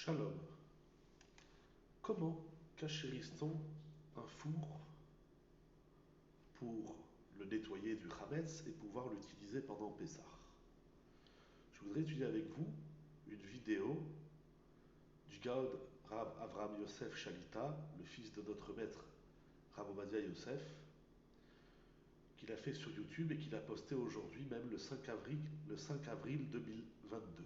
Shalom. Comment cachérise-t-on un four pour le nettoyer du Hametz et pouvoir l'utiliser pendant Pessah? Je voudrais étudier avec vous une vidéo du Gaon Rav Avraham Yosef Shalita, le fils de notre maître Rav Ovadia Yosef, qu'il a fait sur YouTube et qu'il a posté aujourd'hui, même le 5 avril 2022.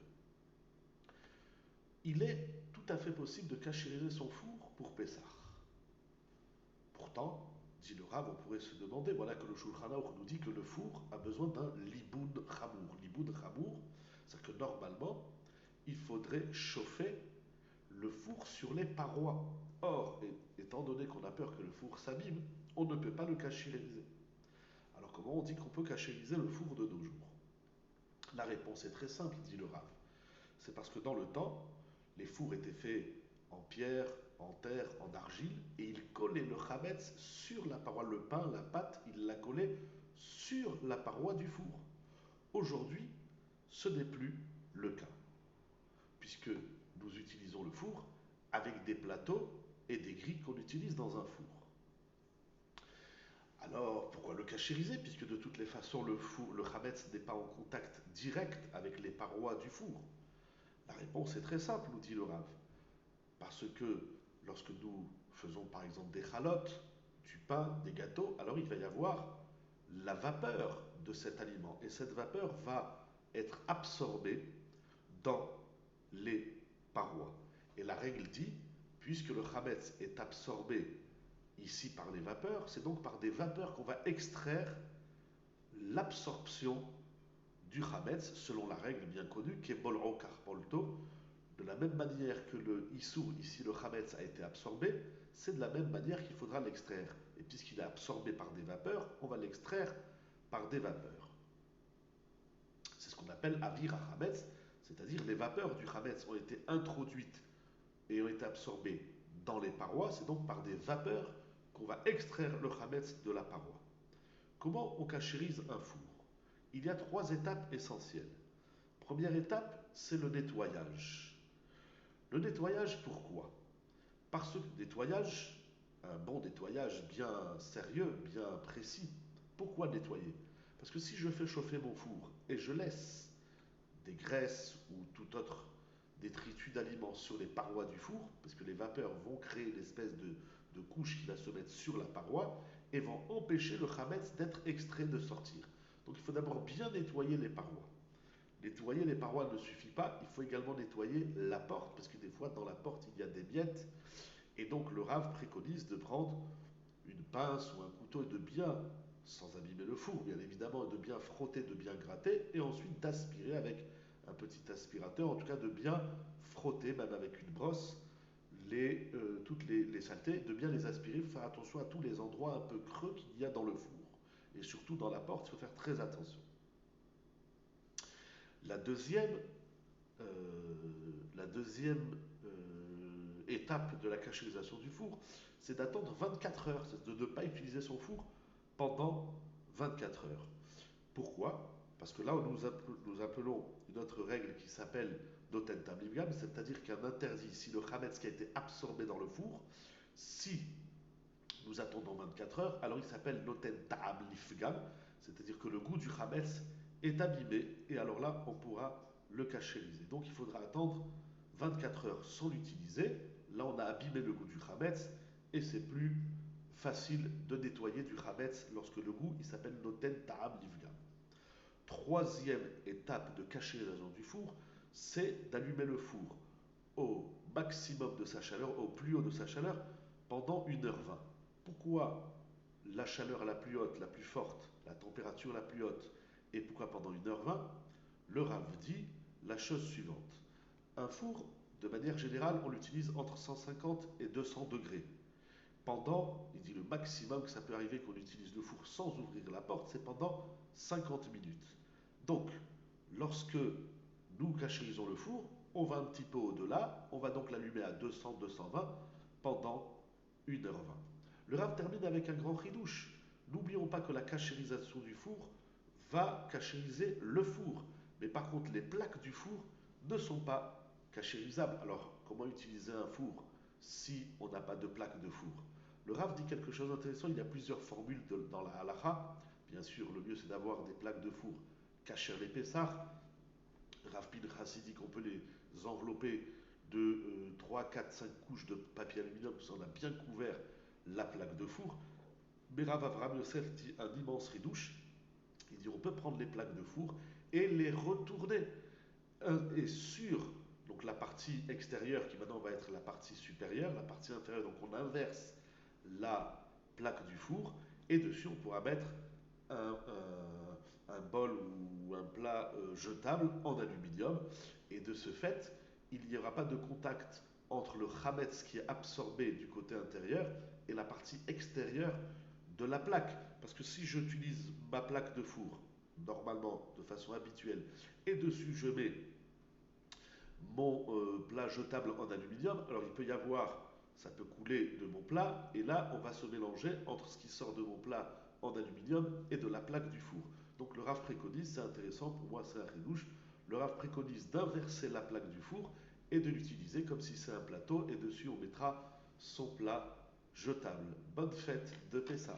Il est tout à fait possible de cachériser son four pour Pessah. Pourtant, dit le Rav, on pourrait se demander, voilà que le Shulchan Aruch nous dit que le four a besoin d'un liboun chamour. Liboun chamour, c'est-à-dire que normalement, il faudrait chauffer le four sur les parois. Or, étant donné qu'on a peur que le four s'abîme, on ne peut pas le cachériser. Alors comment on dit qu'on peut cachériser le four de nos jours? La réponse est très simple, dit le Rav. C'est parce que dans le temps, les fours étaient faits en pierre, en terre, en argile, et ils collaient le chametz sur la paroi. Le pain, la pâte, ils la collaient sur la paroi du four. Aujourd'hui, ce n'est plus le cas, puisque nous utilisons le four avec des plateaux et des grilles qu'on utilise dans un four. Alors, pourquoi le cachériser? Puisque de toutes les façons, le chametz n'est pas en contact direct avec les parois du four. La réponse est très simple, nous dit le Rav. Parce que lorsque nous faisons par exemple des chalotes, du pain, des gâteaux, alors il va y avoir la vapeur de cet aliment. Et cette vapeur va être absorbée dans les parois. Et la règle dit, puisque le chametz est absorbé ici par les vapeurs, c'est donc par des vapeurs qu'on va extraire l'absorption du chametz, selon la règle bien connue, qui est bol'o karpolto. De la même manière que le issour, ici le chametz, a été absorbé, c'est de la même manière qu'il faudra l'extraire. Et puisqu'il est absorbé par des vapeurs, on va l'extraire par des vapeurs. C'est ce qu'on appelle avir à chametz, c'est-à-dire les vapeurs du chametz ont été introduites et ont été absorbées dans les parois, c'est donc par des vapeurs qu'on va extraire le chametz de la paroi. Comment on cachérise un four? Il y a trois étapes essentielles. Première étape, c'est le nettoyage. Le nettoyage, pourquoi? Parce que nettoyage, un bon nettoyage bien sérieux, bien précis. Pourquoi nettoyer? Parce que si je fais chauffer mon four et je laisse des graisses ou tout autre détritus d'aliments sur les parois du four, parce que les vapeurs vont créer une espèce de couche qui va se mettre sur la paroi et vont empêcher le chametz d'être extrait, de sortir. Donc il faut d'abord bien nettoyer les parois. Nettoyer les parois ne suffit pas, il faut également nettoyer la porte, parce que des fois dans la porte il y a des miettes, et donc le Rav préconise de prendre une pince ou un couteau et de bien, sans abîmer le four bien évidemment, de bien frotter, de bien gratter, et ensuite d'aspirer avec un petit aspirateur, en tout cas de bien frotter, même avec une brosse, toutes les saletés, de bien les aspirer, il faut faire attention à tous les endroits un peu creux qu'il y a dans le four. Et surtout dans la porte, il faut faire très attention. La deuxième, étape de la cachérisation du four, c'est d'attendre 24 heures, c'est de ne pas utiliser son four pendant 24 heures. Pourquoi? Parce que là, nous appelons une autre règle qui s'appelle noten tamivgam, c'est-à-dire qu'un interdit, si le chametz qui a été absorbé dans le four, si nous attendons 24 heures, alors il s'appelle noten ta'amlifgam, c'est-à-dire que le goût du chametz est abîmé, et alors là, on pourra le cachériser. Donc il faudra attendre 24 heures sans l'utiliser. Là, on a abîmé le goût du chametz, et c'est plus facile de nettoyer du chametz lorsque le goût, il s'appelle noten ta'amlifgam. Troisième étape de cachérisation du four, c'est d'allumer le four au maximum de sa chaleur, au plus haut de sa chaleur, pendant 1h20. Pourquoi la chaleur la plus haute, la plus forte, la température la plus haute, et pourquoi pendant 1h20? Le Rav dit la chose suivante. Un four, de manière générale, on l'utilise entre 150 et 200 degrés. Pendant, il dit le maximum que ça peut arriver qu'on utilise le four sans ouvrir la porte, c'est pendant 50 minutes. Donc, lorsque nous cachérisons le four, on va un petit peu au-delà, on va donc l'allumer à 200-220 pendant 1h20. Le Rav termine avec un grand ridouche. N'oublions pas que la cachérisation du four va cachériser le four. Mais par contre, les plaques du four ne sont pas cachère usable. Alors, comment utiliser un four si on n'a pas de plaque de four? Le Rav dit quelque chose d'intéressant. Il y a plusieurs formules dans la halakha. Bien sûr, le mieux c'est d'avoir des plaques de four cachère les Pessah. Rav Pinchas dit qu'on peut les envelopper de 3, 4, 5 couches de papier aluminium, ça on a bien couvert la plaque de four. Mais Rav Avram Yosef dit un immense ridouche. Il dit on peut prendre les plaques de four et les retourner. Et sur donc la partie extérieure qui maintenant va être la partie supérieure, la partie inférieure, donc on inverse la plaque du four et dessus on pourra mettre un bol ou un plat jetable en aluminium et de ce fait il n'y aura pas de contact entre le chametz qui est absorbé du côté intérieur et la partie extérieure de la plaque. Parce que si j'utilise ma plaque de four normalement de façon habituelle et dessus je mets mon plat jetable en aluminium, alors il peut y avoir, ça peut couler de mon plat, et là on va se mélanger entre ce qui sort de mon plat en aluminium et de la plaque du four. Donc le Rav préconise, c'est intéressant, pour moi c'est un ridouche, le Rav préconise d'inverser la plaque du four et de l'utiliser comme si c'est un plateau, et dessus on mettra son plat jetable. Bonne fête de Pessah.